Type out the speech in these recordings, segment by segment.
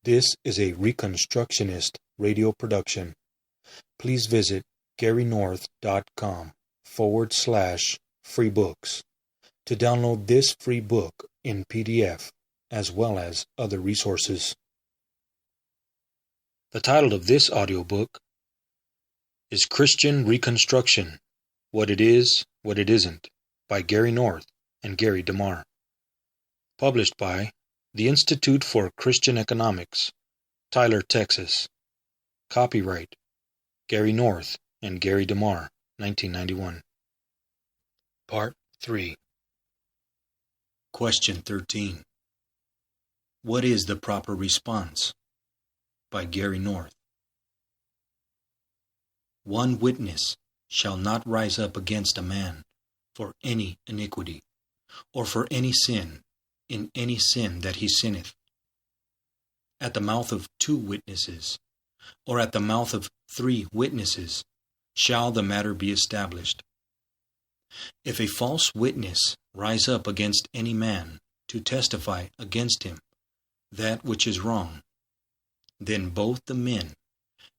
This is a Reconstructionist radio production. Please visit GaryNorth.com/free books to download this free book in PDF as well as other resources. The title of this audiobook is Christian Reconstruction: What It Is, What It Isn't, by Gary North and Gary DeMar. Published by the Institute for Christian Economics, Tyler, Texas. Copyright Gary North and Gary DeMar, 1991. Part 3. Question 13. What is the proper response? By Gary North. One witness shall not rise up against a man for any iniquity, or for any sin, in any sin that he sinneth. At the mouth of 2 witnesses, or at the mouth of 3 witnesses, shall the matter be established. If a false witness rise up against any man to testify against him that which is wrong, then both the men,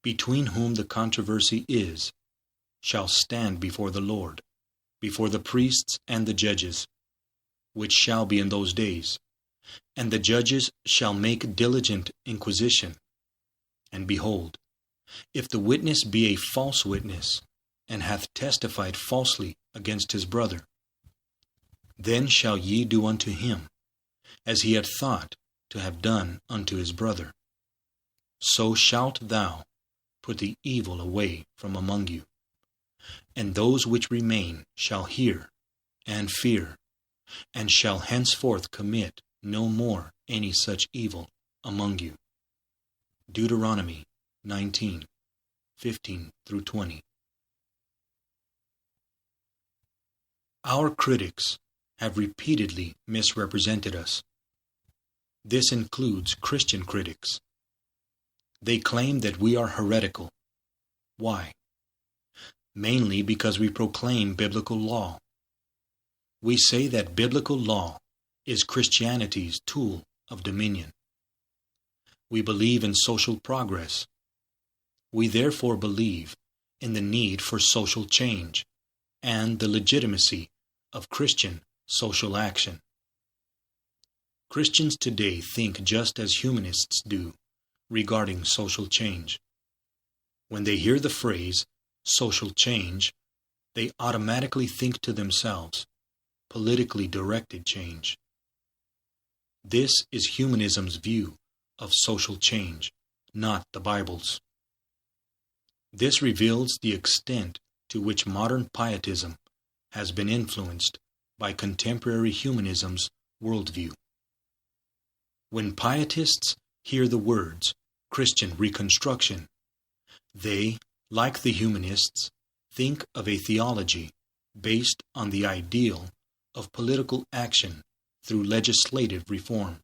between whom the controversy is, shall stand before the Lord, before the priests and the judges, which shall be in those days, and the judges shall make diligent inquisition. And behold, if the witness be a false witness, and hath testified falsely against his brother, then shall ye do unto him as he had thought to have done unto his brother. So shalt thou put the evil away from among you. And those which remain shall hear and fear, and shall henceforth commit no more any such evil among you. Deuteronomy 19:15-20. Our critics have repeatedly misrepresented us. This includes Christian critics. They claim that we are heretical. Why? Mainly because we proclaim biblical law. We say that biblical law is Christianity's tool of dominion. We believe in social progress. We therefore believe in the need for social change and the legitimacy of Christian social action. Christians today think just as humanists do regarding social change. When they hear the phrase social change, they automatically think to themselves, politically directed change. This is humanism's view of social change, not the Bible's. This reveals the extent to which modern pietism has been influenced by contemporary humanism's worldview. When pietists hear the words Christian Reconstruction, they, like the humanists, think of a theology based on the ideal of political action through legislative reform,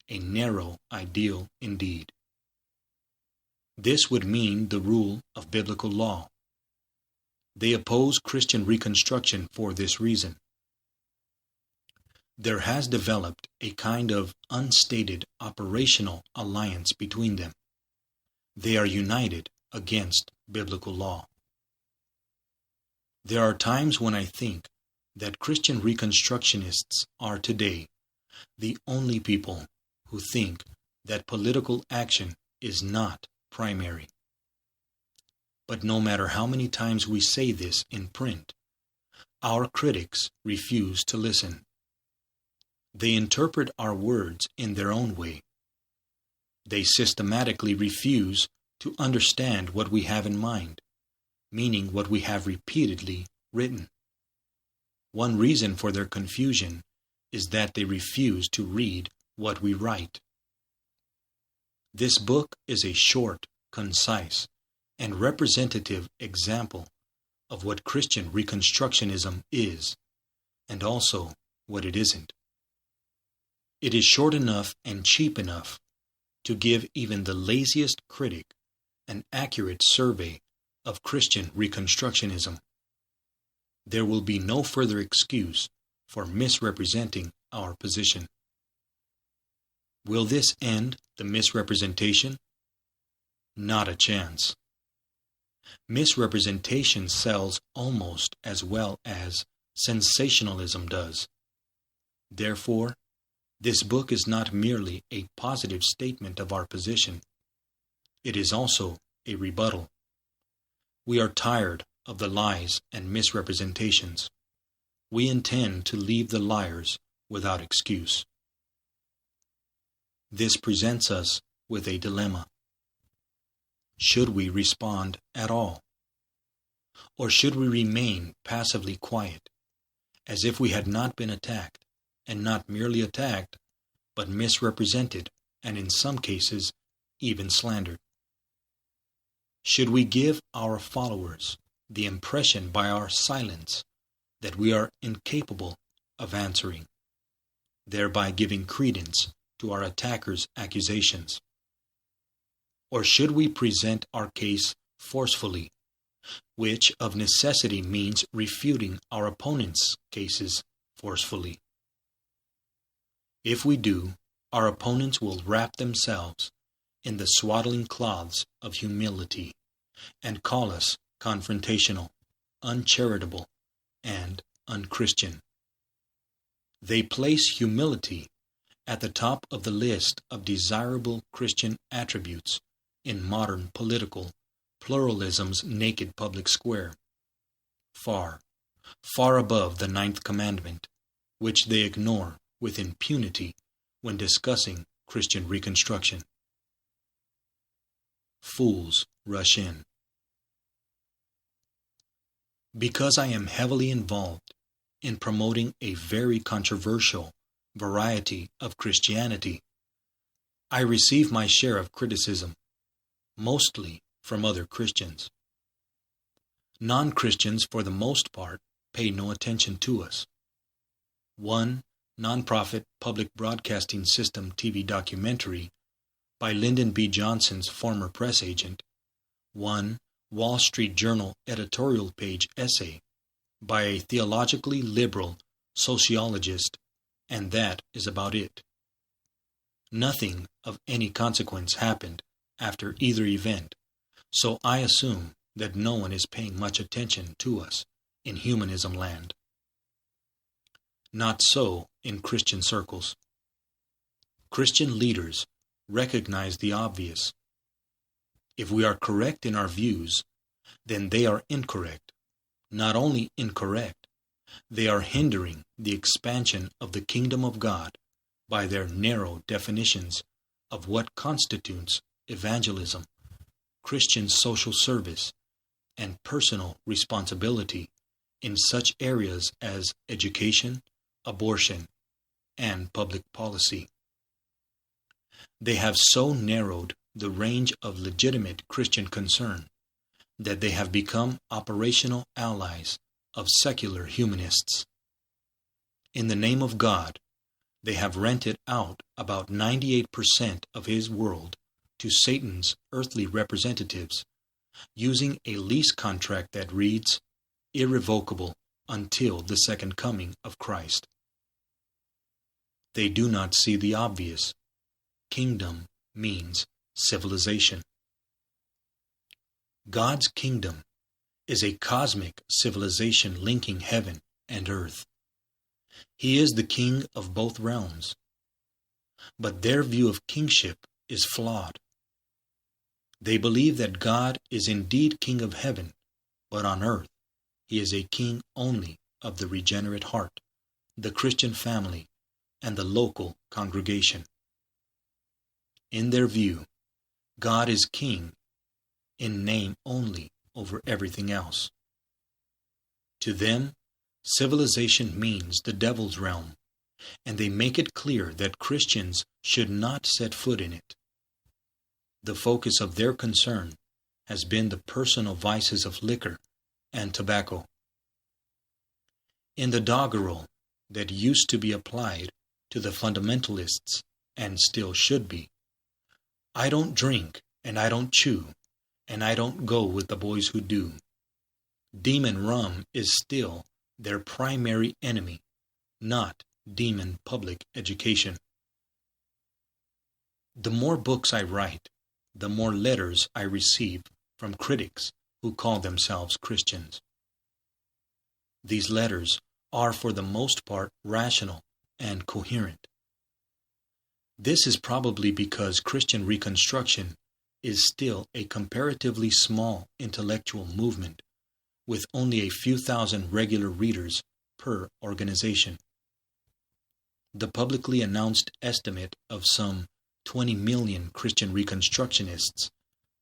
a narrow ideal indeed. This would mean the rule of biblical law. They oppose Christian Reconstruction for this reason. There has developed a kind of unstated operational alliance between them. They are united against biblical law. There are times when I think that Christian Reconstructionists are today the only people who think that political action is not primary. But no matter how many times we say this in print, our critics refuse to listen. They interpret our words in their own way. They systematically refuse to understand what we have in mind, meaning what we have repeatedly written. One reason for their confusion is that they refuse to read what we write. This book is a short, concise, and representative example of what Christian Reconstructionism is, and also what it isn't. It is short enough and cheap enough to give even the laziest critic an accurate survey of Christian Reconstructionism. There will be no further excuse for misrepresenting our position. Will this end the misrepresentation? Not a chance. Misrepresentation sells almost as well as sensationalism does. Therefore, this book is not merely a positive statement of our position. It is also a rebuttal. We are tired of the lies and misrepresentations. We intend to leave the liars without excuse. This presents us with a dilemma. Should we respond at all? Or should we remain passively quiet, as if we had not been attacked, and not merely attacked, but misrepresented, and in some cases, even slandered? Should we give our followers the impression by our silence that we are incapable of answering, thereby giving credence to our attackers' accusations? Or should we present our case forcefully, which of necessity means refuting our opponents' cases forcefully? If we do, our opponents will wrap themselves in the swaddling cloths of humility and call us confrontational, uncharitable, and unchristian. They place humility at the top of the list of desirable Christian attributes in modern political pluralism's naked public square, far, far above the 9th commandment, which they ignore with impunity when discussing Christian reconstruction. Fools rush in. Because I am heavily involved in promoting a very controversial variety of Christianity, I receive my share of criticism, mostly from other Christians. Non-Christians, for the most part, pay no attention to us. One nonprofit public broadcasting system TV documentary by Lyndon B. Johnson's former press agent, one Wall Street Journal editorial page essay by a theologically liberal sociologist, and that is about it. Nothing of any consequence happened after either event, so I assume that no one is paying much attention to us in humanism land. Not so in Christian circles. Christian leaders recognize the obvious. If we are correct in our views, then they are incorrect. Not only incorrect, they are hindering the expansion of the kingdom of God by their narrow definitions of what constitutes evangelism, Christian social service, and personal responsibility in such areas as education, abortion, and public policy. They have so narrowed the range of legitimate Christian concern that they have become operational allies of secular humanists. In the name of God, they have rented out about 98% of his world to Satan's earthly representatives, using a lease contract that reads, irrevocable until the second coming of Christ. They do not see the obvious. Kingdom means civilization. God's kingdom is a cosmic civilization linking heaven and earth. He is the king of both realms. But their view of kingship is flawed. They believe that God is indeed king of heaven, but on earth he is a king only of the regenerate heart, the Christian family, and the local congregation. In their view, God is king in name only over everything else. To them, civilization means the devil's realm, and they make it clear that Christians should not set foot in it. The focus of their concern has been the personal vices of liquor and tobacco. In the doggerel that used to be applied to the fundamentalists, and still should be, I don't drink, and I don't chew, and I don't go with the boys who do. Demon rum is still their primary enemy, not demon public education. The more books I write, the more letters I receive from critics who call themselves Christians. These letters are for the most part rational and coherent. This is probably because Christian Reconstruction is still a comparatively small intellectual movement with only a few thousand regular readers per organization. The publicly announced estimate of some 20 million Christian Reconstructionists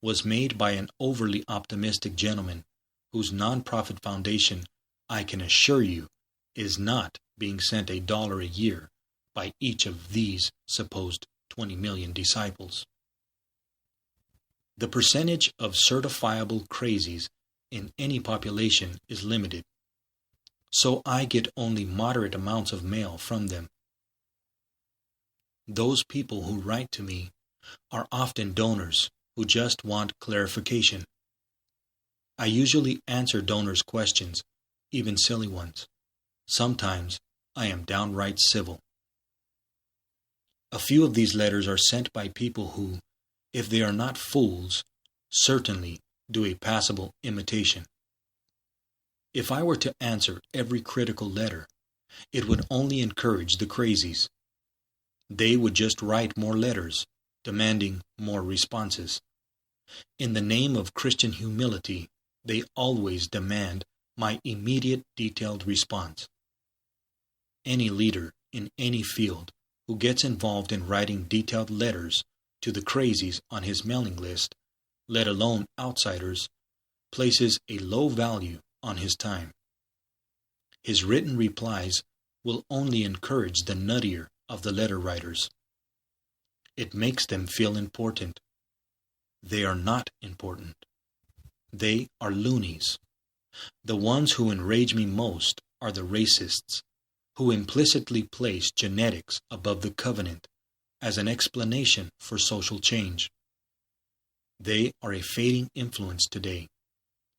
was made by an overly optimistic gentleman whose nonprofit foundation, I can assure you, is not being sent $1 a year by each of these supposed 20 million disciples. The percentage of certifiable crazies in any population is limited, so I get only moderate amounts of mail from them. Those people who write to me are often donors who just want clarification. I usually answer donors' questions, even silly ones. Sometimes I am downright civil. A few of these letters are sent by people who, if they are not fools, certainly do a passable imitation. If I were to answer every critical letter, it would only encourage the crazies. They would just write more letters, demanding more responses. In the name of Christian humility, they always demand my immediate detailed response. Any leader in any field who gets involved in writing detailed letters to the crazies on his mailing list, let alone outsiders, places a low value on his time. His written replies will only encourage the nuttier of the letter writers. It makes them feel important. They are not important. They are loonies. The ones who enrage me most are the racists, who implicitly place genetics above the covenant as an explanation for social change. They are a fading influence today,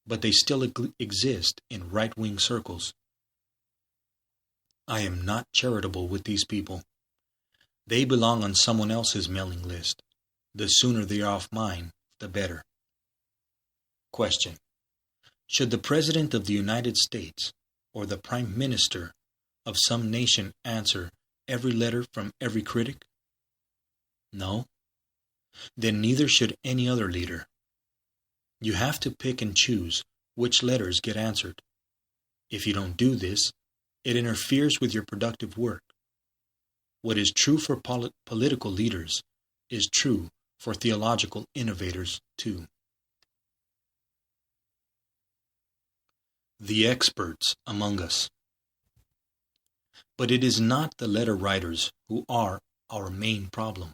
but they still exist in right-wing circles. I am not charitable with these people. They belong on someone else's mailing list. The sooner they are off mine, the better. Question: should the President of the United States or the Prime Minister of some nation answer every letter from every critic? No. Then neither should any other leader. You have to pick and choose which letters get answered. If you don't do this, it interferes with your productive work. What is true for political leaders is true for theological innovators too. The experts among us. But it is not the letter writers who are our main problem.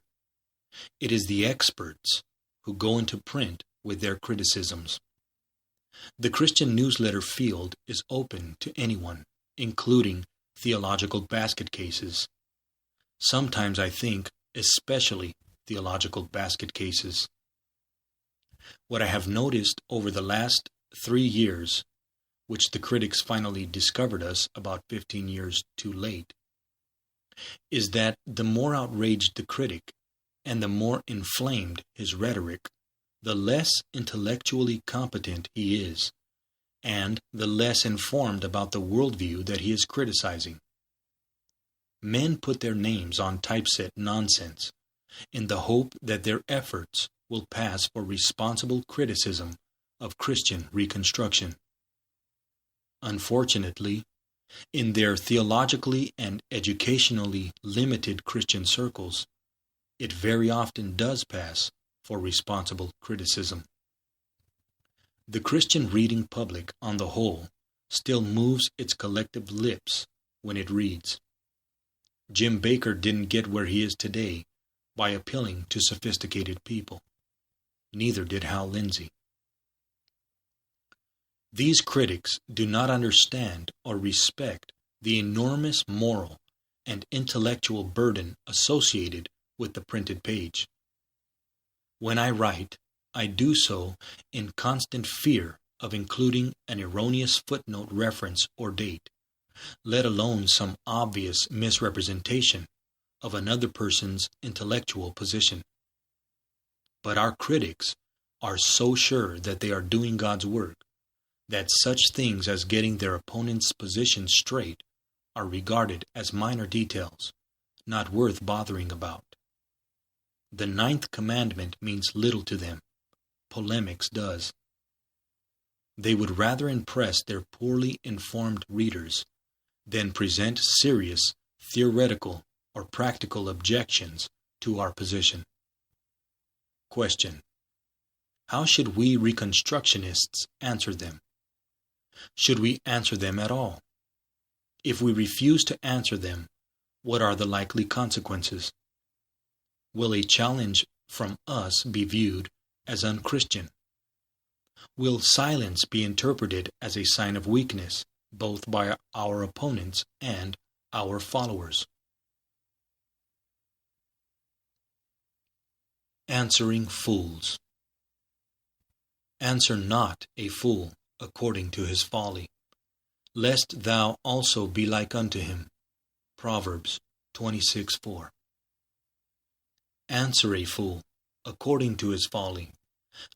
It is the experts who go into print with their criticisms. The Christian newsletter field is open to anyone, including theological basket cases. Sometimes I think especially theological basket cases. What I have noticed over the last 3 years, which the critics finally discovered us about 15 years too late, is that the more outraged the critic and the more inflamed his rhetoric, the less intellectually competent he is, and the less informed about the worldview that he is criticizing. Men put their names on typeset nonsense in the hope that their efforts will pass for responsible criticism of Christian Reconstruction. Unfortunately, in their theologically and educationally limited Christian circles, it very often does pass for responsible criticism. The Christian reading public on the whole still moves its collective lips when it reads. Jim Bakker didn't get where he is today by appealing to sophisticated people. Neither did Hal Lindsey. These critics do not understand or respect the enormous moral and intellectual burden associated with the printed page. When I write, I do so in constant fear of including an erroneous footnote reference or date, let alone some obvious misrepresentation of another person's intellectual position. But our critics are so sure that they are doing God's work that such things as getting their opponent's position straight are regarded as minor details, not worth bothering about. The 9th commandment means little to them. Polemics does. They would rather impress their poorly informed readers than present serious, theoretical, or practical objections to our position. Question: how should we Reconstructionists answer them? Should we answer them at all? If we refuse to answer them, what are the likely consequences? Will a challenge from us be viewed as unchristian? Will silence be interpreted as a sign of weakness, both by our opponents and our followers? Answering fools. Answer not a fool according to his folly, lest thou also be like unto him. Proverbs 26:4. Answer a fool according to his folly,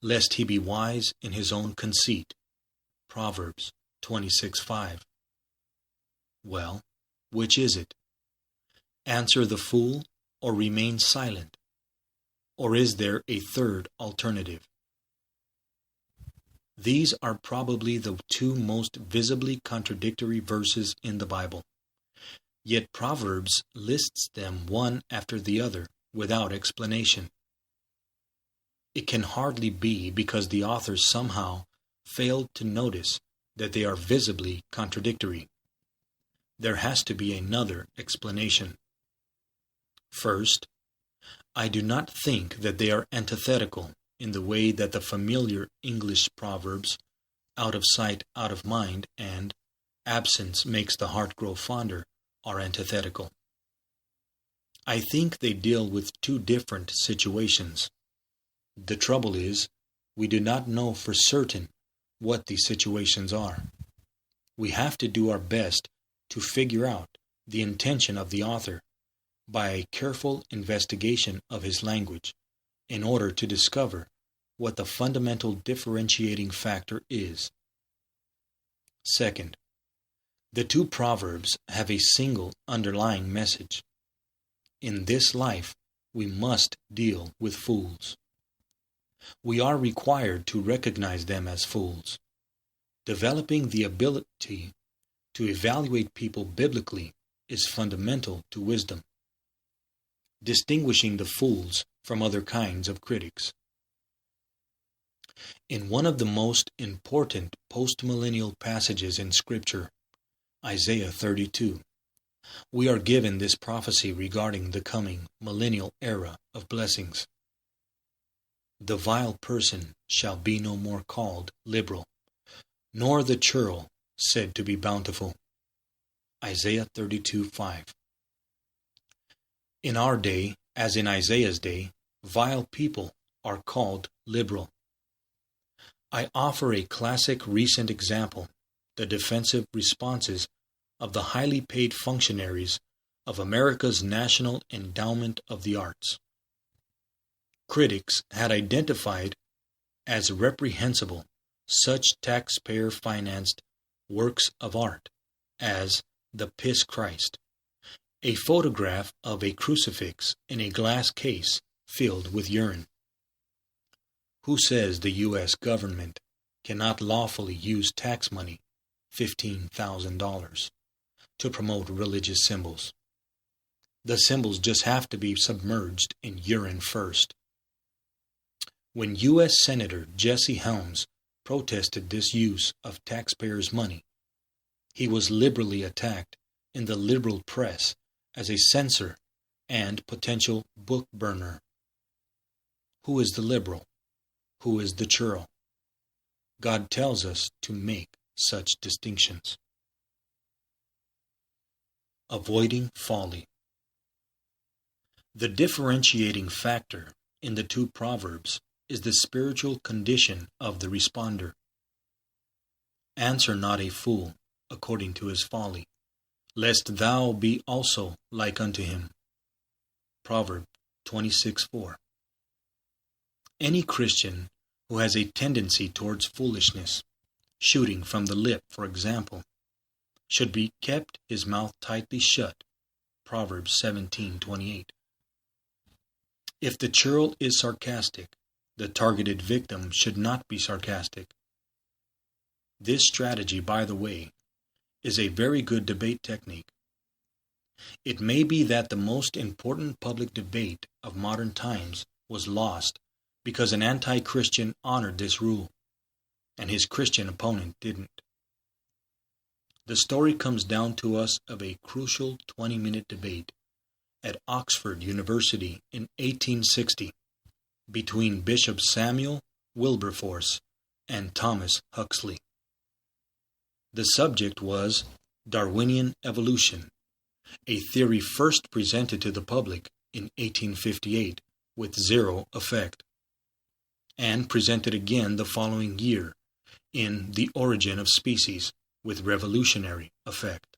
lest he be wise in his own conceit. Proverbs 26:5. Well, which is it? Answer the fool or remain silent? Or is there a third alternative? These are probably the two most visibly contradictory verses in the Bible. Yet Proverbs lists them one after the other without explanation. It can hardly be because the author somehow failed to notice that they are visibly contradictory. There has to be another explanation. First, I do not think that they are antithetical in the way that the familiar English proverbs, out of sight, out of mind, and absence makes the heart grow fonder, are antithetical. I think they deal with two different situations. The trouble is, we do not know for certain what these situations are. We have to do our best to figure out the intention of the author by a careful investigation of his language in order to discover what the fundamental differentiating factor is. Second, the two proverbs have a single underlying message. In this life, we must deal with fools. We are required to recognize them as fools. Developing the ability to evaluate people biblically is fundamental to wisdom. Distinguishing the fools from other kinds of critics. In one of the most important postmillennial passages in Scripture, Isaiah 32, we are given this prophecy regarding the coming millennial era of blessings. The vile person shall be no more called liberal, nor the churl said to be bountiful. Isaiah 32:5. In our day, as in Isaiah's day, vile people are called liberal. I offer a classic recent example, the defensive responses of the highly paid functionaries of America's National Endowment of the Arts. Critics had identified as reprehensible such taxpayer-financed works of art as the Piss Christ, a photograph of a crucifix in a glass case filled with urine. Who says the U.S. government cannot lawfully use tax money, $15,000, to promote religious symbols? The symbols just have to be submerged in urine first. When U.S. Senator Jesse Helms protested this use of taxpayers' money, he was liberally attacked in the liberal press as a censor and potential book burner. Who is the liberal? Who is the churl? God tells us to make such distinctions. Avoiding folly. The differentiating factor in the two proverbs is the spiritual condition of the responder. Answer not a fool according to his folly, lest thou be also like unto him. Proverb 26:4. Any Christian who has a tendency towards foolishness, shooting from the lip, for example, should be kept his mouth tightly shut. Proverbs 17:28. If the churl is sarcastic, the targeted victim should not be sarcastic. This strategy, by the way, is a very good debate technique. It may be that the most important public debate of modern times was lost because an anti-Christian honored this rule, and his Christian opponent didn't. The story comes down to us of a crucial 20-minute debate at Oxford University in 1860 between Bishop Samuel Wilberforce and Thomas Huxley. The subject was Darwinian evolution, a theory first presented to the public in 1858 with zero effect, and presented again the following year in The Origin of Species with revolutionary effect.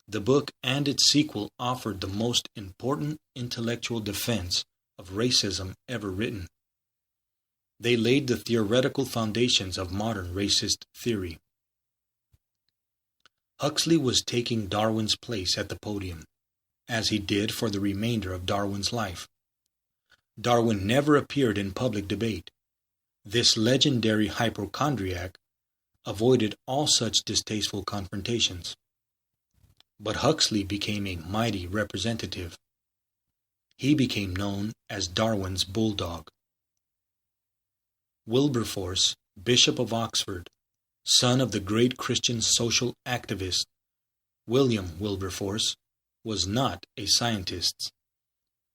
The book and its sequel offered the most important intellectual defense of racism ever written. They laid the theoretical foundations of modern racist theory. Huxley was taking Darwin's place at the podium, as he did for the remainder of Darwin's life. Darwin never appeared in public debate. This legendary hypochondriac avoided all such distasteful confrontations. But Huxley became a mighty representative. He became known as Darwin's bulldog. Wilberforce, Bishop of Oxford, son of the great Christian social activist William Wilberforce, was not a scientist.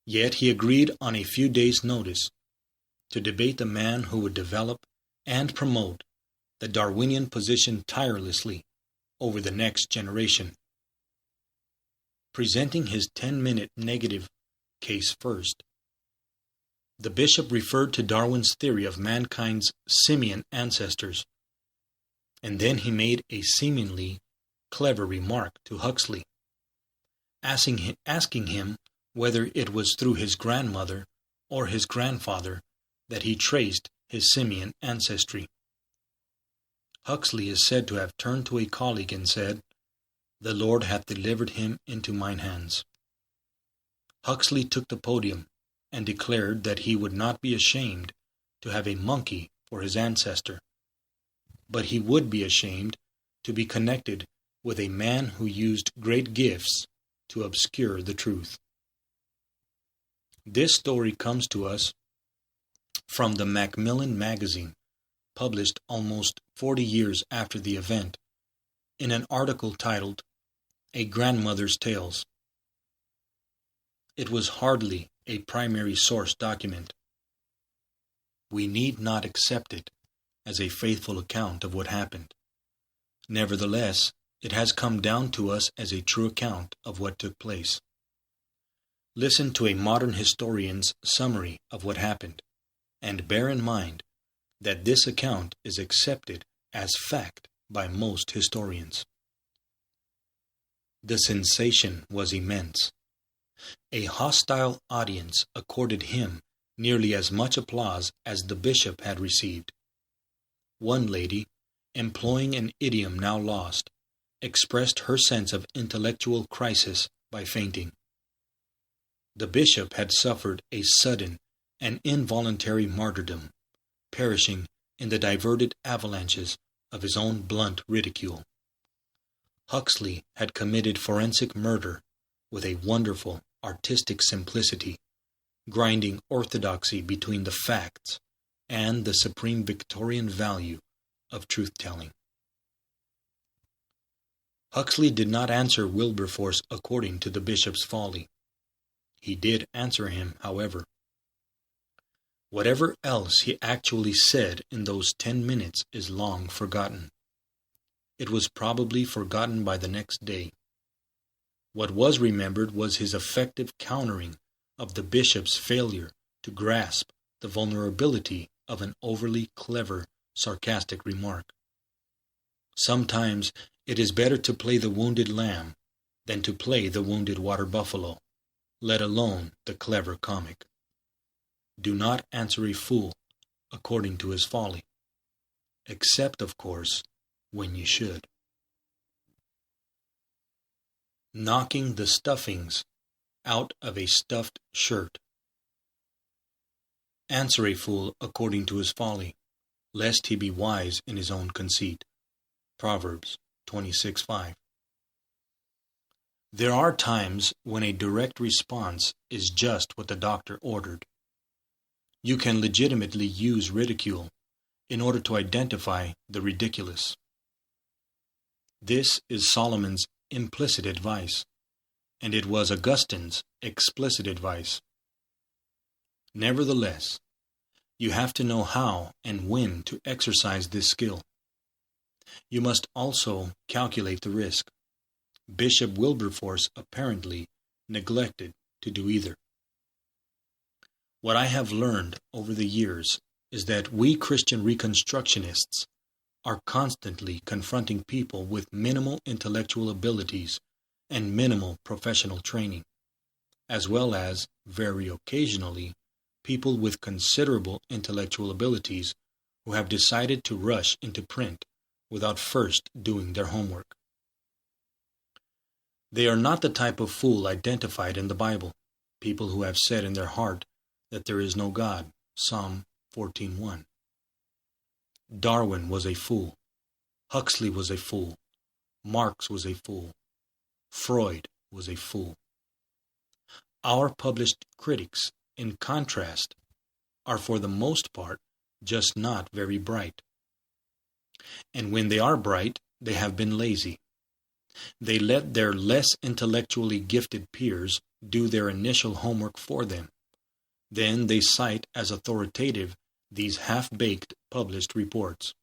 Yet he agreed on a few days' notice to debate the man who would develop and promote the Darwinian position tirelessly over the next generation. Presenting his 10-minute negative case first, the bishop referred to Darwin's theory of mankind's simian ancestors, and then he made a seemingly clever remark to Huxley, asking him whether it was through his grandmother or his grandfather that he traced his simian ancestry. Huxley is said to have turned to a colleague and said, "The Lord hath delivered him into mine hands." Huxley took the podium and declared that he would not be ashamed to have a monkey for his ancestor, but he would be ashamed to be connected with a man who used great gifts to obscure the truth. This story comes to us from the Macmillan magazine, published almost 40 years after the event, in an article titled A Grandmother's Tales. It was hardly a primary source document. We need not accept it as a faithful account of what happened. Nevertheless, it has come down to us as a true account of what took place. Listen to a modern historian's summary of what happened, and bear in mind that this account is accepted as fact by most historians. The sensation was immense. A hostile audience accorded him nearly as much applause as the bishop had received. One lady, employing an idiom now lost, expressed her sense of intellectual crisis by fainting. The bishop had suffered a sudden and involuntary martyrdom, perishing in the diverted avalanches of his own blunt ridicule. Huxley had committed forensic murder with a wonderful artistic simplicity, grinding orthodoxy between the facts and the supreme Victorian value of truth-telling. Huxley did not answer Wilberforce according to the bishop's folly. He did answer him, however. Whatever else he actually said in those 10 minutes is long forgotten. It was probably forgotten by the next day. What was remembered was his effective countering of the bishop's failure to grasp the vulnerability of an overly clever, sarcastic remark. Sometimes it is better to play the wounded lamb than to play the wounded water buffalo, let alone the clever comic. Do not answer a fool according to his folly, except, of course, when you should. Knocking the stuffings out of a stuffed shirt. Answer a fool according to his folly, lest he be wise in his own conceit. Proverbs 26:5. There are times when a direct response is just what the doctor ordered. You can legitimately use ridicule in order to identify the ridiculous. This is Solomon's implicit advice, and it was Augustine's explicit advice. Nevertheless, you have to know how and when to exercise this skill. You must also calculate the risk. Bishop Wilberforce apparently neglected to do either. What I have learned over the years is that we Christian Reconstructionists are constantly confronting people with minimal intellectual abilities and minimal professional training, as well as, very occasionally, people with considerable intellectual abilities who have decided to rush into print without first doing their homework. They are not the type of fool identified in the Bible, people who have said in their heart that there is no God, Psalm 14:1. Darwin was a fool. Huxley was a fool. Marx was a fool. Freud was a fool. Our published critics, in contrast, are for the most part just not very bright. And when they are bright, they have been lazy. They let their less intellectually gifted peers do their initial homework for them. Then they cite as authoritative these half-baked published reports.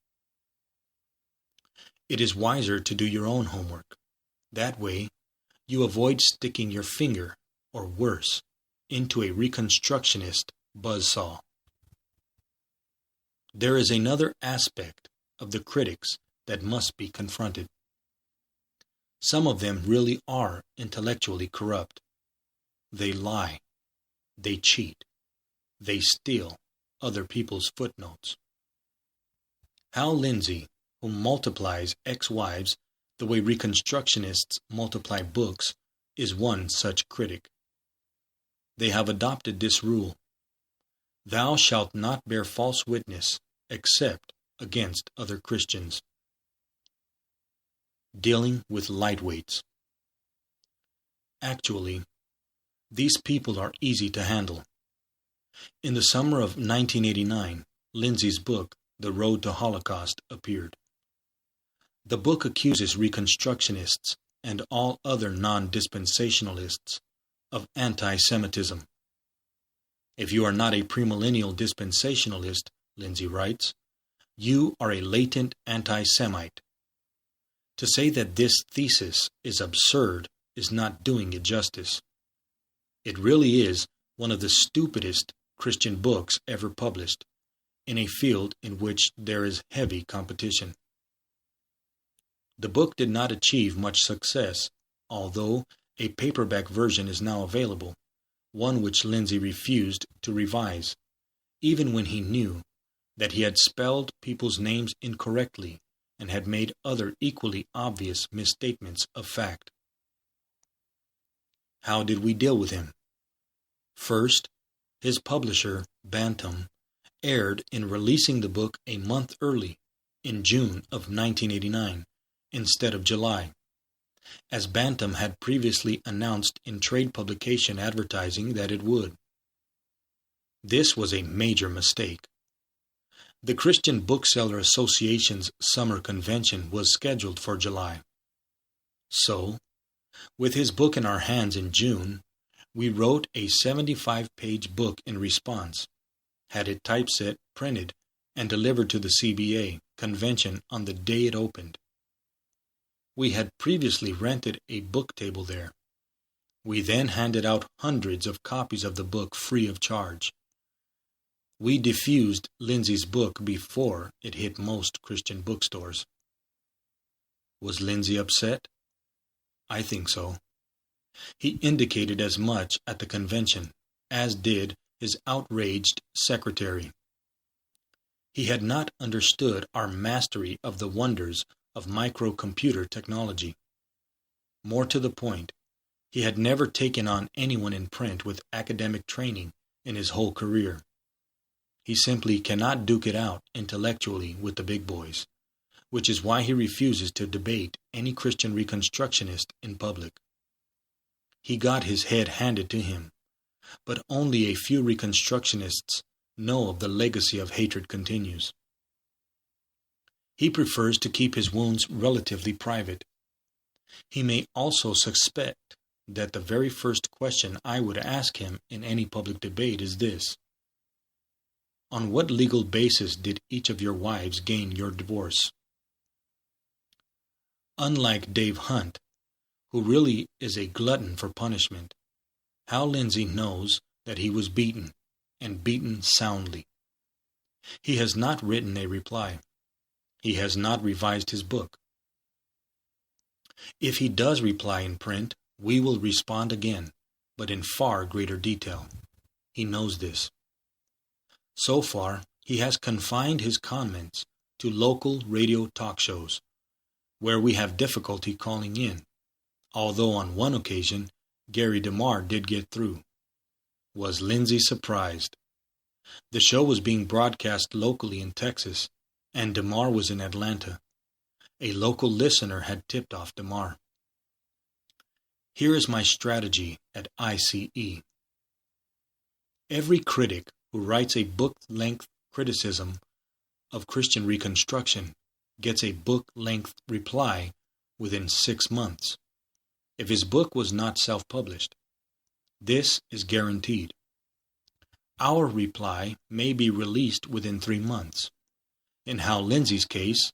It is wiser to do your own homework. That way, you avoid sticking your finger, or worse, into a Reconstructionist buzzsaw. There is another aspect of the critics that must be confronted. Some of them really are intellectually corrupt. They lie. They cheat. They steal other people's footnotes. Hal Lindsey, who multiplies ex-wives the way Reconstructionists multiply books, is one such critic. They have adopted this rule: thou shalt not bear false witness except against other Christians. Dealing with lightweights. Actually, these people are easy to handle. In the summer of 1989, Lindsey's book, The Road to Holocaust, appeared. The book accuses Reconstructionists and all other non-dispensationalists of anti-Semitism. If you are not a premillennial dispensationalist, Lindsey writes, you are a latent anti-Semite. To say that this thesis is absurd is not doing it justice. It really is one of the stupidest Christian books ever published, in a field in which there is heavy competition. The book did not achieve much success, although a paperback version is now available, one which Lindsey refused to revise, even when he knew that he had spelled people's names incorrectly and had made other equally obvious misstatements of fact. How did we deal with him? First, his publisher, Bantam, erred in releasing the book a month early, in June of 1989, instead of July, as Bantam had previously announced in trade publication advertising that it would. This was a major mistake. The Christian Bookseller Association's summer convention was scheduled for July. So, with his book in our hands in June, we wrote a 75-page book in response, had it typeset, printed, and delivered to the CBA convention on the day it opened. We had previously rented a book table there. We then handed out hundreds of copies of the book free of charge. We diffused Lindsey's book before it hit most Christian bookstores. Was Lindsey upset? I think so. He indicated as much at the convention, as did his outraged secretary. He had not understood our mastery of the wonders of microcomputer technology. More to the point, he had never taken on anyone in print with academic training in his whole career. He simply cannot duke it out intellectually with the big boys, which is why he refuses to debate any Christian Reconstructionist in public. He got his head handed to him, but only a few Reconstructionists know of the legacy of hatred continues. He prefers to keep his wounds relatively private. He may also suspect that the very first question I would ask him in any public debate is this: on what legal basis did each of your wives gain your divorce? Unlike Dave Hunt, who really is a glutton for punishment, Hal Lindsey knows that he was beaten, and beaten soundly. He has not written a reply. He has not revised his book. If he does reply in print, we will respond again, but in far greater detail. He knows this. So far, he has confined his comments to local radio talk shows, where we have difficulty calling in, although on one occasion Gary DeMar did get through. Was Lindsey surprised? The show was being broadcast locally in Texas, and DeMar was in Atlanta. A local listener had tipped off DeMar. Here is my strategy at ICE. Every critic who writes a book-length criticism of Christian Reconstruction gets a book-length reply within 6 months, if his book was not self-published. This is guaranteed. Our reply may be released within 3 months. In Hal Lindsey's case,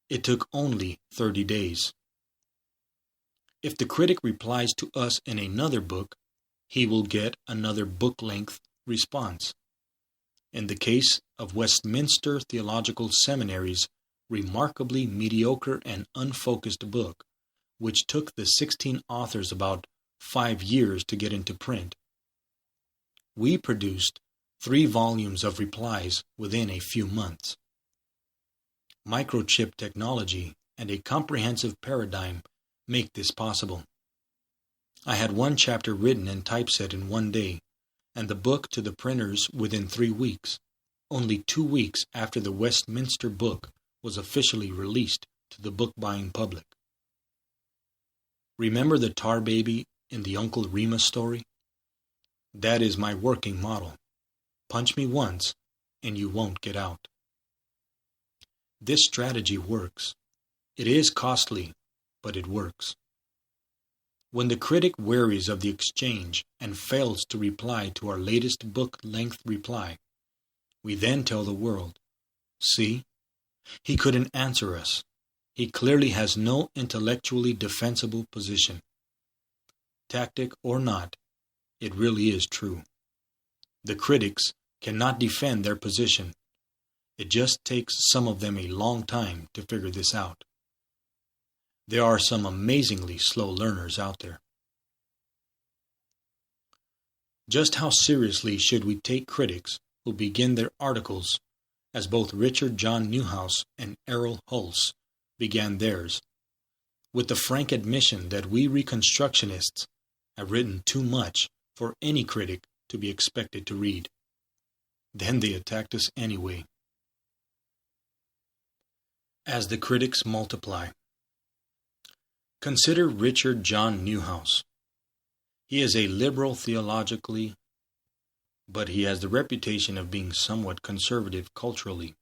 it took only 30 days. If the critic replies to us in another book, he will get another book-length response. In the case of Westminster Theological Seminary's remarkably mediocre and unfocused book, which took the 16 authors about 5 years to get into print, we produced 3 volumes of replies within a few months. Microchip technology and a comprehensive paradigm make this possible. I had 1 chapter written and typeset in 1 day, and the book to the printers within 3 weeks, only 2 weeks after the Westminster book was officially released to the book-buying public. Remember the tar baby in the Uncle Remus story? That is my working model. Punch me once, and you won't get out. This strategy works. It is costly, but it works. When the critic wearies of the exchange and fails to reply to our latest book-length reply, we then tell the world, see, he couldn't answer us. He clearly has no intellectually defensible position. Tactic or not, it really is true. The critics cannot defend their position. It just takes some of them a long time to figure this out. There are some amazingly slow learners out there. Just how seriously should we take critics who begin their articles as both Richard John Newhouse and Errol Hulse began theirs, with the frank admission that we Reconstructionists have written too much for any critic to be expected to read. Then they attacked us anyway. As the critics multiply. Consider Richard John Newhouse. He is a liberal theologically, but he has the reputation of being somewhat conservative culturally.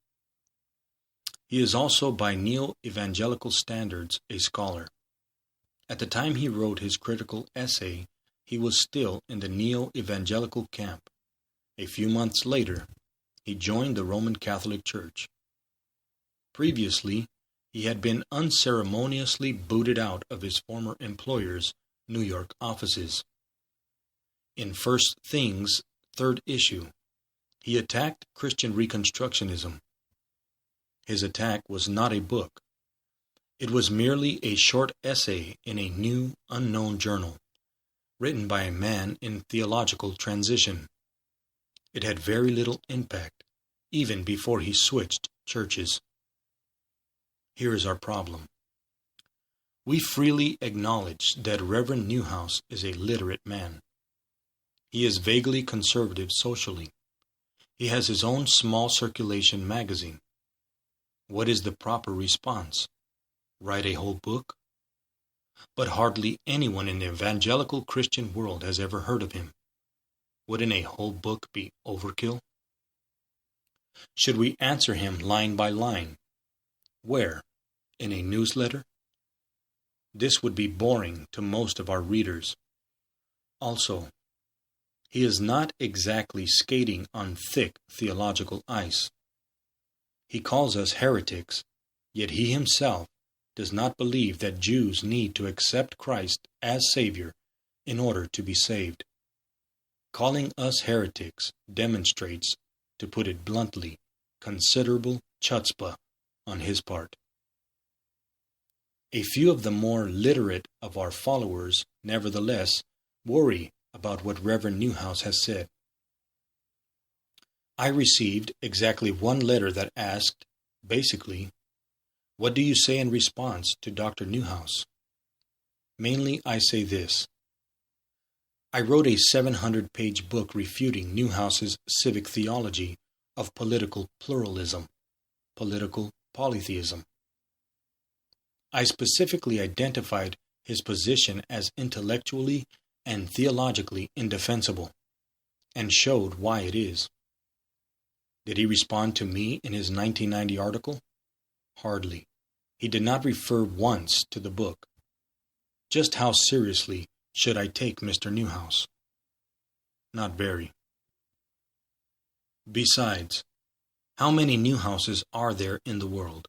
He is also by neo-evangelical standards a scholar. At the time he wrote his critical essay, he was still in the neo-evangelical camp. A few months later, he joined the Roman Catholic Church. Previously, he had been unceremoniously booted out of his former employer's New York offices. In First Things, 3rd issue, he attacked Christian Reconstructionism. His attack was not a book. It was merely a short essay in a new, unknown journal, written by a man in theological transition. it had very little impact, even before he switched churches. Here is our problem. We freely acknowledge that Reverend Newhouse is a literate man. He is vaguely conservative socially. He has his own small circulation magazine. What is the proper response? Write a whole book? But hardly anyone in the evangelical Christian world has ever heard of him. Wouldn't a whole book be overkill? Should we answer him line by line? Where? In a newsletter? This would be boring to most of our readers. Also, he is not exactly skating on thick theological ice. He calls us heretics, yet he himself does not believe that Jews need to accept Christ as Savior in order to be saved. Calling us heretics demonstrates, to put it bluntly, considerable chutzpah on his part. A few of the more literate of our followers, nevertheless, worry about what Reverend Newhouse has said. I received exactly one letter that asked, basically, what do you say in response to Dr. Newhouse? Mainly I say this. I wrote a 700-page book refuting Newhouse's civic theology of political pluralism, political polytheism. I specifically identified his position as intellectually and theologically indefensible, and showed why it is. Did he respond to me in his 1990 article? Hardly. He did not refer once to the book. Just how seriously should I take Mr. Newhouse? Not very. Besides, how many Newhouses are there in the world?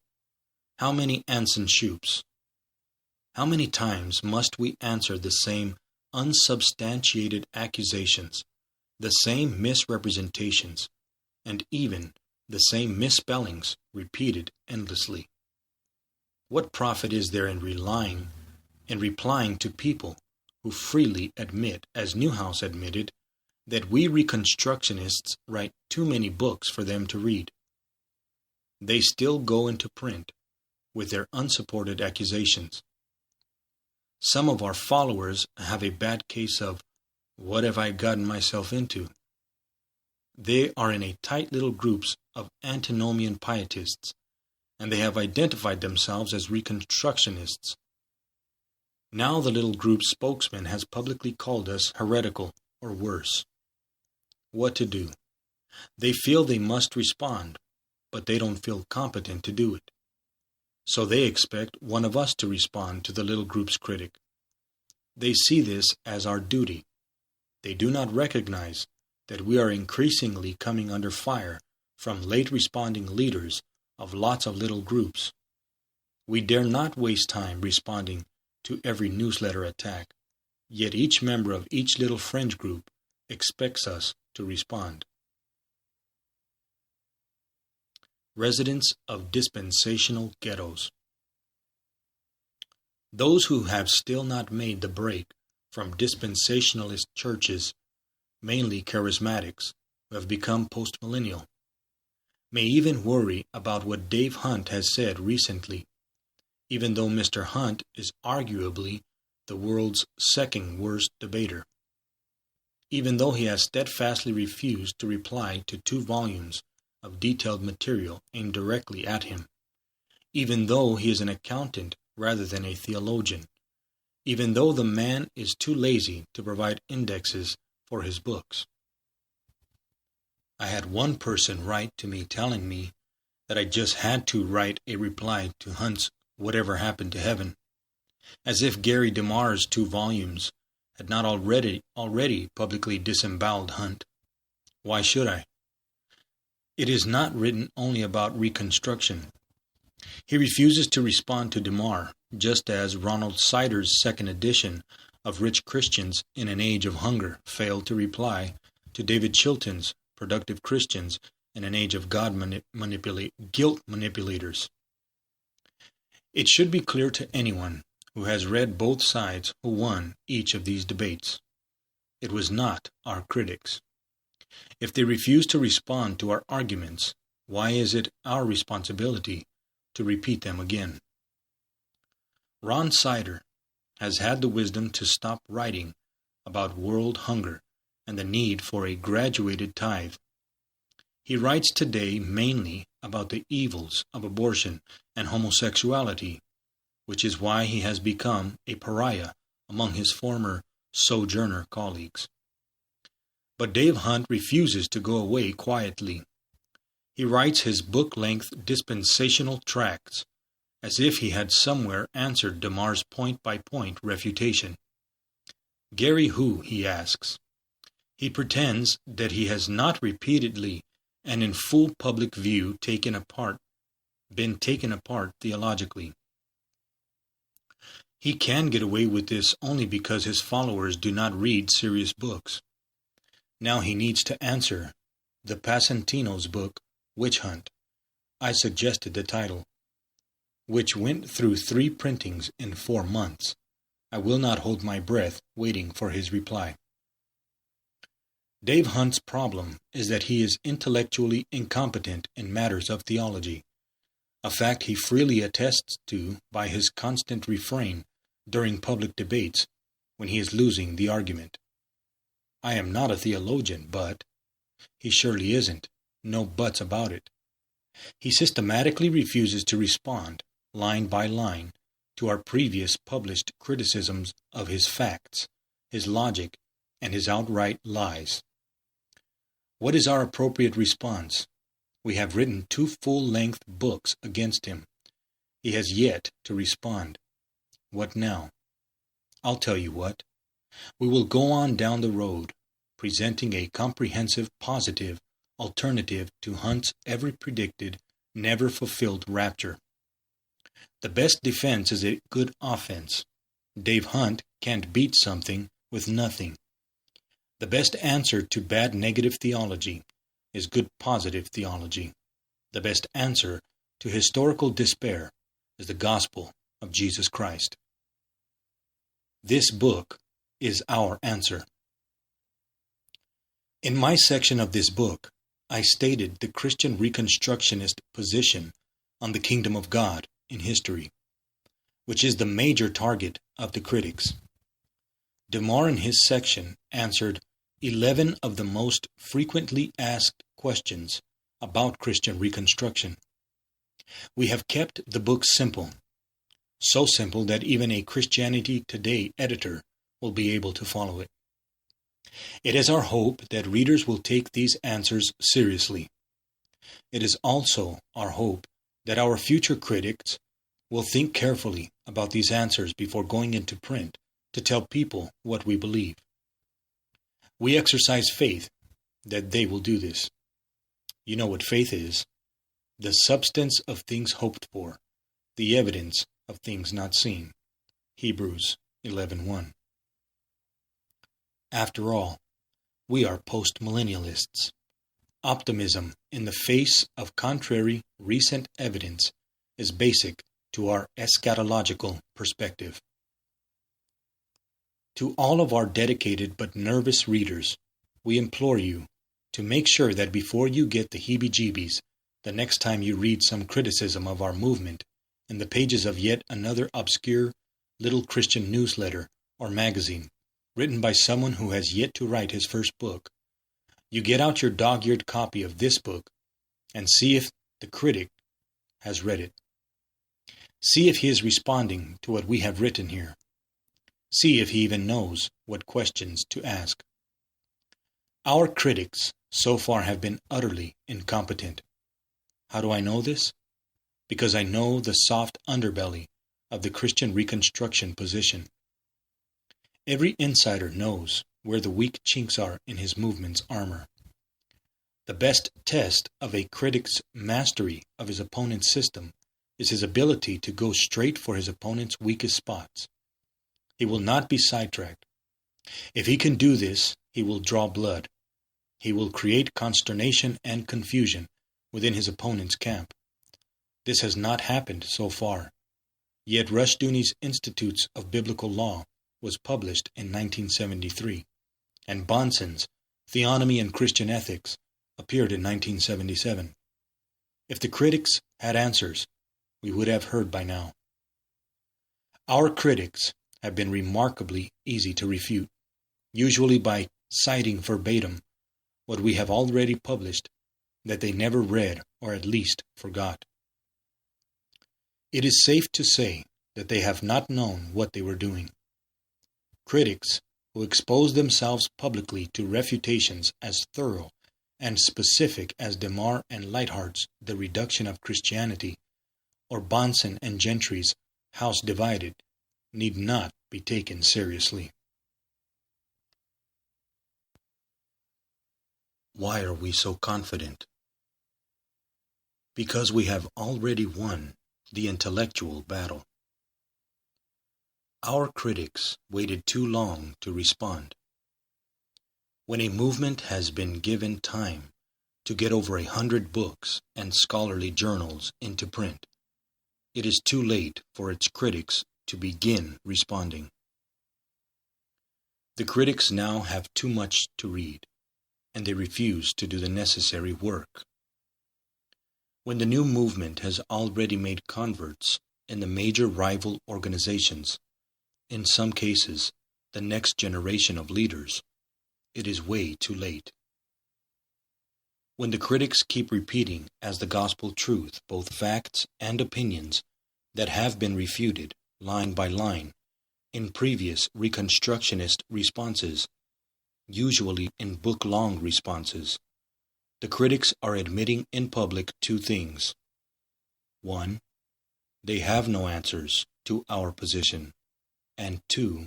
How many Anson Shupes? How many times must we answer the same unsubstantiated accusations, the same misrepresentations, and even the same misspellings repeated endlessly? What profit is there in replying to people who freely admit, as Newhouse admitted, that we Reconstructionists write too many books for them to read? They still go into print with their unsupported accusations. Some of our followers have a bad case of, what have I gotten myself into? They are in a tight little groups of antinomian pietists, and they have identified themselves as Reconstructionists. Now the little group's spokesman has publicly called us heretical, or worse. What to do? They feel they must respond, but they don't feel competent to do it. So they expect one of us to respond to the little group's critic. They see this as our duty. They do not recognize that we are increasingly coming under fire from late responding leaders of lots of little groups. We dare not waste time responding to every newsletter attack, yet each member of each little fringe group expects us to respond. Residents of dispensational ghettos. Those who have still not made the break from dispensationalist churches, mainly charismatics, who have become postmillennial, may even worry about what Dave Hunt has said recently, even though Mr. Hunt is arguably the world's second worst debater. Even though he has steadfastly refused to reply to 2 volumes of detailed material aimed directly at him, even though he is an accountant rather than a theologian, even though the man is too lazy to provide indexes for his books. I had one person write to me telling me that I just had to write a reply to Hunt's Whatever Happened to Heaven, as if Gary DeMar's 2 volumes had not already publicly disemboweled Hunt. Why should I? It is not written only about Reconstruction. He refuses to respond to DeMar, just as Ronald Sider's 2nd edition of Rich Christians in an Age of Hunger failed to reply to David Chilton's Productive Christians in an Age of God Guilt Manipulators. It should be clear to anyone who has read both sides who won each of these debates. It was not our critics. If they refuse to respond to our arguments, why is it our responsibility to repeat them again? Ron Sider has had the wisdom to stop writing about world hunger and the need for a graduated tithe. He writes today mainly about the evils of abortion and homosexuality, which is why he has become a pariah among his former Sojourner colleagues. But Dave Hunt refuses to go away quietly. He writes his book-length dispensational tracts as if he had somewhere answered DeMar's point-by-point refutation. Gary who, he asks. He pretends that he has not repeatedly and in full public view been taken apart theologically. He can get away with this only because his followers do not read serious books. Now he needs to answer the Pasantino's book, Witch Hunt. I suggested the title, which went through 3 printings in 4 months. I will not hold my breath waiting for his reply. Dave Hunt's problem is that he is intellectually incompetent in matters of theology, a fact he freely attests to by his constant refrain during public debates when he is losing the argument. I am not a theologian, but he surely isn't. No buts about it. He systematically refuses to respond, line by line, to our previous published criticisms of his facts, his logic, and his outright lies. What is our appropriate response? We have written 2 full-length books against him. He has yet to respond. What now? I'll tell you what. We will go on down the road, presenting a comprehensive, positive alternative to Hunt's ever-predicted, never-fulfilled rapture. The best defense is a good offense. Dave Hunt can't beat something with nothing. The best answer to bad negative theology is good positive theology. The best answer to historical despair is the gospel of Jesus Christ. This book is our answer. In my section of this book, I stated the Christian Reconstructionist position on the kingdom of God in history, which is the major target of the critics. DeMar in his section answered 11 of the most frequently asked questions about Christian Reconstruction. We have kept the book simple, so simple that even a Christianity Today editor will be able to follow it. It is our hope that readers will take these answers seriously. It is also our hope that our future critics will think carefully about these answers before going into print to tell people what we believe. We exercise faith that they will do this. You know what faith is: the substance of things hoped for, the evidence of things not seen. Hebrews 11:1. After all, we are postmillennialists. Optimism in the face of contrary recent evidence is basic to our eschatological perspective. To all of our dedicated but nervous readers, we implore you to make sure that before you get the heebie-jeebies the next time you read some criticism of our movement in the pages of yet another obscure little Christian newsletter or magazine written by someone who has yet to write his first book, you get out your dog-eared copy of this book and see if the critic has read it. See if he is responding to what we have written here. See if he even knows what questions to ask. Our critics so far have been utterly incompetent. How do I know this? Because I know the soft underbelly of the Christian Reconstruction position. Every insider knows where the weak chinks are in his movement's armor. The best test of a critic's mastery of his opponent's system is his ability to go straight for his opponent's weakest spots. He will not be sidetracked. If he can do this, he will draw blood. He will create consternation and confusion within his opponent's camp. This has not happened so far. Yet Rushdoony's Institutes of Biblical Law was published in 1973, and Bonson's Theonomy and Christian Ethics appeared in 1977. If the critics had answers, we would have heard by now. Our critics have been remarkably easy to refute, usually by citing verbatim what we have already published that they never read or at least forgot. It is safe to say that they have not known what they were doing. Critics who expose themselves publicly to refutations as thorough and specific as Demar and Leithart's The Reduction of Christianity, or Bonson and Gentry's House Divided, need not be taken seriously. Why are we so confident? Because we have already won the intellectual battle. Our critics waited too long to respond. When a movement has been given time to get over 100 books and scholarly journals into print, it is too late for its critics to begin responding. The critics now have too much to read, and they refuse to do the necessary work. When the new movement has already made converts in the major rival organizations, in some cases the next generation of leaders, it is way too late. When the critics keep repeating as the gospel truth both facts and opinions that have been refuted line by line in previous Reconstructionist responses, usually in book-long responses, the critics are admitting in public two things. One, they have no answers to our position, and two,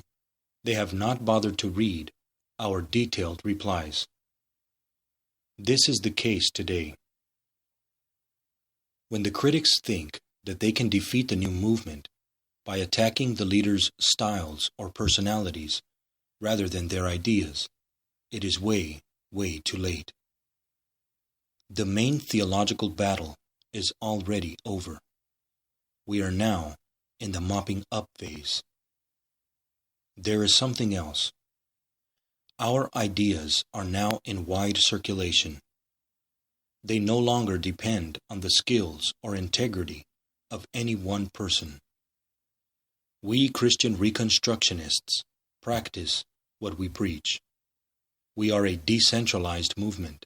they have not bothered to read our detailed replies. This is the case today. When the critics think that they can defeat the new movement by attacking the leaders' styles or personalities rather than their ideas, it is way, way too late. The main theological battle is already over. We are now in the mopping up phase. There is something else. Our ideas are now in wide circulation. They no longer depend on the skills or integrity of any one person. We Christian Reconstructionists practice what we preach. We are a decentralized movement.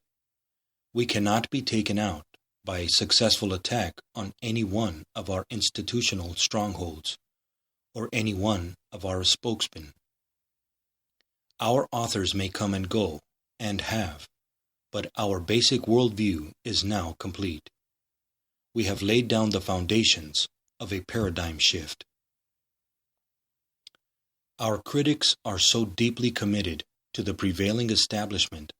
We cannot be taken out by a successful attack on any one of our institutional strongholds or any one of our spokesmen. Our authors may come and go, and have, but our basic worldview is now complete. We have laid down the foundations of a paradigm shift. Our critics are so deeply committed to the prevailing establishment,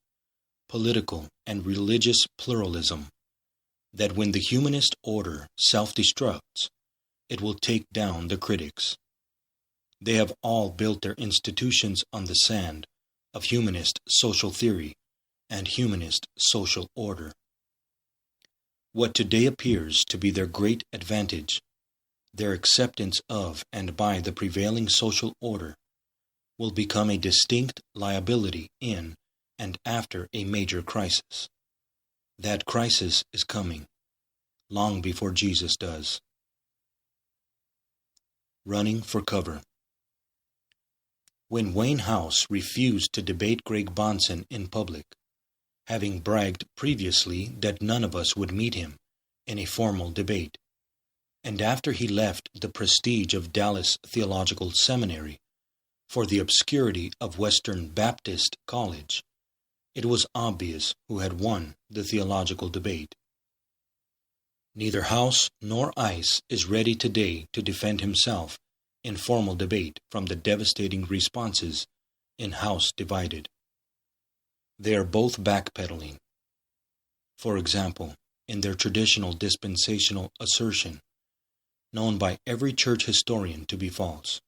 political and religious pluralism, that when the humanist order self-destructs, it will take down the critics. They have all built their institutions on the sand of humanist social theory and humanist social order. What today appears to be their great advantage, their acceptance of and by the prevailing social order, will become a distinct liability in and after a major crisis. That crisis is coming, long before Jesus does. Running for cover. When Wayne House refused to debate Greg Bonson in public, having bragged previously that none of us would meet him in a formal debate, and after he left the prestige of Dallas Theological Seminary for the obscurity of Western Baptist College, it was obvious who had won the theological debate. Neither House nor ICE is ready today to defend himself in formal debate from the devastating responses in House Divided. They are both backpedaling. For example, in their traditional dispensational assertion, known by every church historian to be false,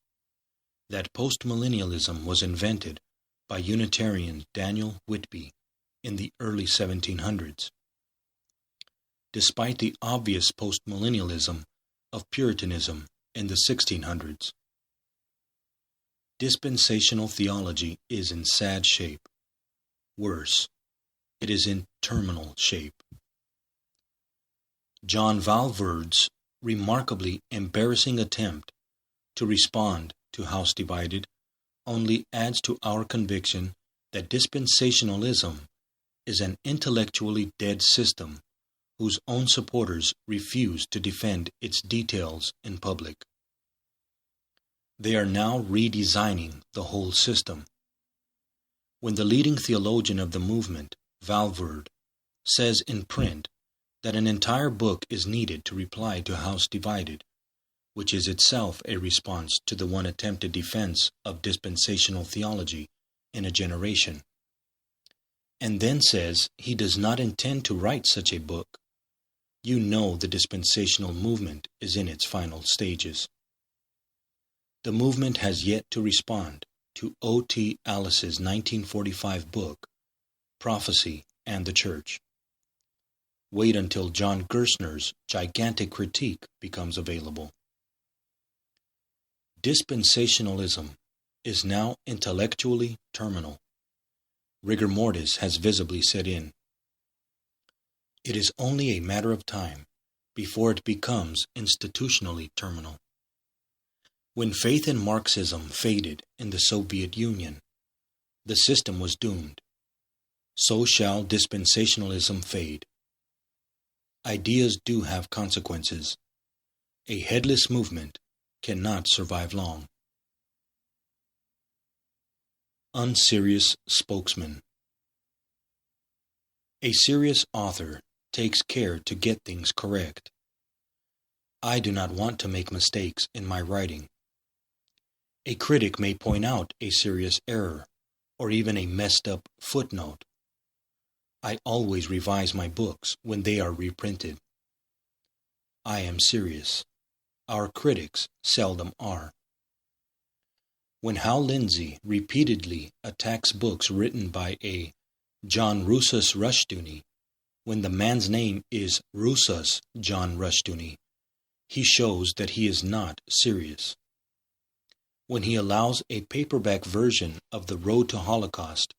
that postmillennialism was invented by Unitarian Daniel Whitby in the early 1700s, despite the obvious postmillennialism of Puritanism in the 1600s. Dispensational theology is in sad shape. Worse, it is in terminal shape. John Valverde's remarkably embarrassing attempt to respond to House Divided only adds to our conviction that dispensationalism is an intellectually dead system whose own supporters refuse to defend its details in public. They are now redesigning the whole system. When the leading theologian of the movement, Valverde, says in print that an entire book is needed to reply to House Divided, which is itself a response to the one attempted defense of dispensational theology in a generation, and then says he does not intend to write such a book, you know the dispensational movement is in its final stages. The movement has yet to respond to O.T. Alice's 1945 book, Prophecy and the Church. Wait until John Gerstner's gigantic critique becomes available. Dispensationalism is now intellectually terminal. Rigor mortis has visibly set in. It is only a matter of time before it becomes institutionally terminal. When faith in Marxism faded in the Soviet Union, the system was doomed. So shall dispensationalism fade. Ideas do have consequences. A headless movement cannot survive long. Unserious spokesman. A serious author takes care to get things correct. I do not want to make mistakes in my writing. A critic may point out a serious error, or even a messed up footnote. I always revise my books when they are reprinted. I am serious. Our critics seldom are. When Hal Lindsey repeatedly attacks books written by a John Rusas Rushdoony, when the man's name is Rusas John Rushdoony, he shows that he is not serious. When he allows a paperback version of The Road to Holocaust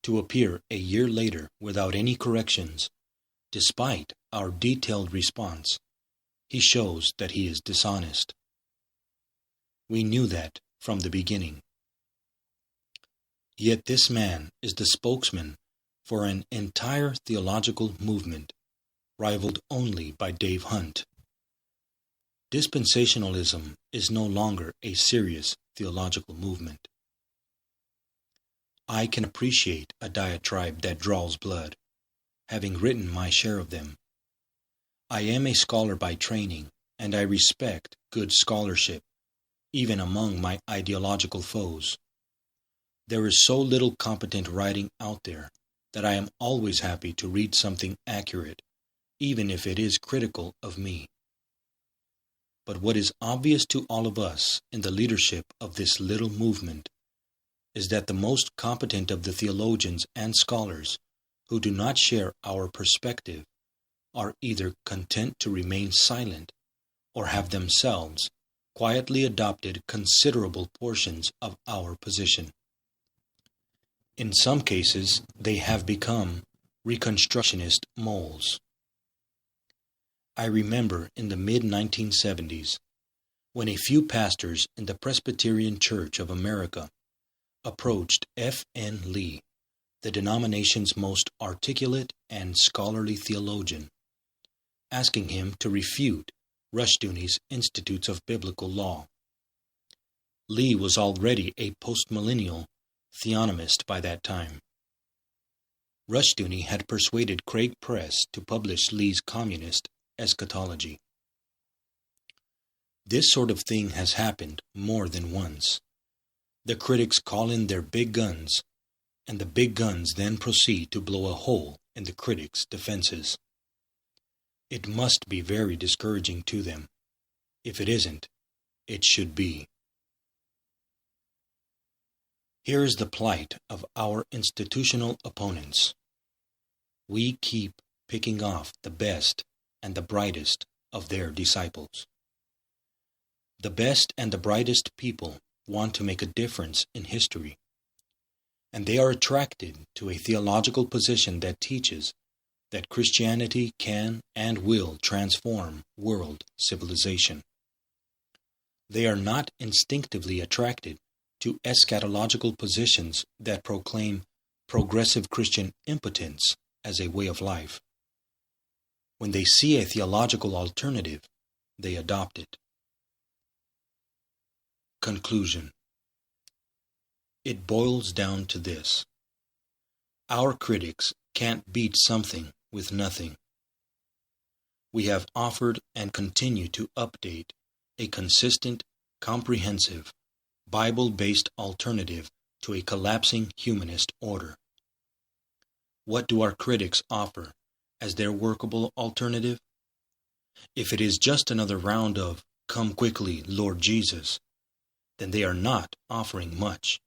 to appear a year later without any corrections, despite our detailed response, he shows that he is dishonest. We knew that from the beginning. Yet this man is the spokesman for an entire theological movement, rivaled only by Dave Hunt. Dispensationalism is no longer a serious theological movement. I can appreciate a diatribe that draws blood, having written my share of them. I am a scholar by training, and I respect good scholarship, even among my ideological foes. There is so little competent writing out there that I am always happy to read something accurate, even if it is critical of me. But what is obvious to all of us in the leadership of this little movement is that the most competent of the theologians and scholars who do not share our perspective are either content to remain silent or have themselves quietly adopted considerable portions of our position. In some cases, they have become Reconstructionist moles. I remember in the mid-1970s, when a few pastors in the Presbyterian Church of America approached F. N. Lee, the denomination's most articulate and scholarly theologian, asking him to refute Rushdoony's Institutes of Biblical Law. Lee was already a postmillennial theonomist by that time. Rushdoony had persuaded Craig Press to publish Lee's communist eschatology. This sort of thing has happened more than once. The critics call in their big guns, and the big guns then proceed to blow a hole in the critics' defenses. It must be very discouraging to them. If it isn't, it should be. Here is the plight of our institutional opponents. We keep picking off the best and the brightest of their disciples. The best and the brightest people want to make a difference in history. and they are attracted to a theological position that teaches that Christianity can and will transform world civilization. They are not instinctively attracted to eschatological positions that proclaim progressive Christian impotence as a way of life. When they see a theological alternative, they adopt it. Conclusion. It boils down to this. Our critics can't beat something with nothing. We have offered and continue to update a consistent, comprehensive, Bible-based alternative to a collapsing humanist order. What do our critics offer as their workable alternative? If it is just another round of "Come quickly, Lord Jesus," then they are not offering much.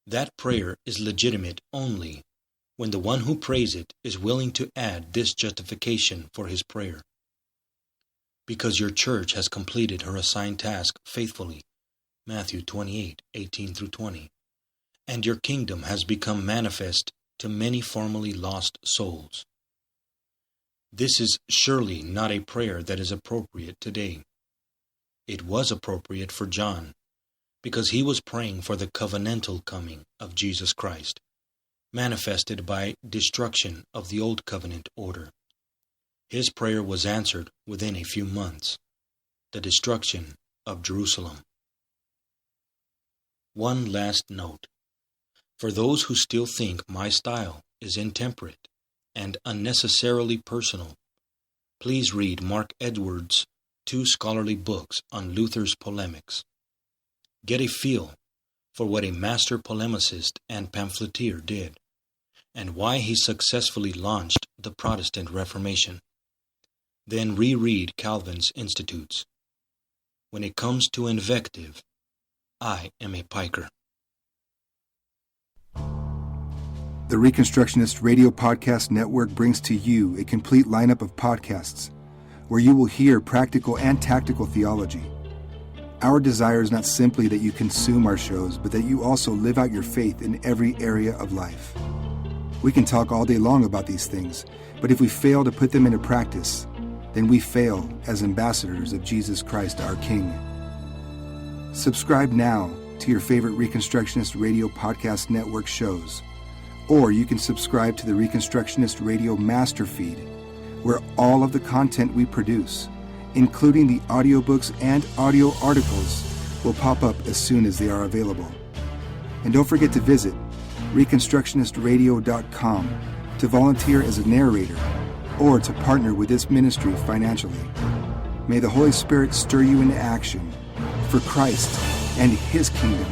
That prayer is legitimate only when the one who prays it is willing to add this justification for his prayer. Because your church has completed her assigned task faithfully, Matthew 28:18-20, and your kingdom has become manifest to many formerly lost souls. This is surely not a prayer that is appropriate today. It was appropriate for John, because he was praying for the covenantal coming of Jesus Christ, manifested by destruction of the old covenant order. His prayer was answered within a few months, the destruction of Jerusalem. One last note. For those who still think my style is intemperate and unnecessarily personal, please read Mark Edwards' 2 scholarly books on Luther's polemics. Get a feel for what a master polemicist and pamphleteer did, and why he successfully launched the Protestant Reformation. Then reread Calvin's Institutes. When it comes to invective, I am a piker. The Reconstructionist Radio Podcast Network brings to you a complete lineup of podcasts where you will hear practical and tactical theology. Our desire is not simply that you consume our shows, but that you also live out your faith in every area of life. We can talk all day long about these things, but if we fail to put them into practice, then we fail as ambassadors of Jesus Christ our King. Subscribe now to your favorite Reconstructionist Radio Podcast Network shows, or you can subscribe to the Reconstructionist Radio Master Feed, where all of the content we produce, including the audiobooks and audio articles, will pop up as soon as they are available. And don't forget to visit ReconstructionistRadio.com to volunteer as a narrator or to partner with this ministry financially. May the Holy Spirit stir you into action for Christ and His kingdom.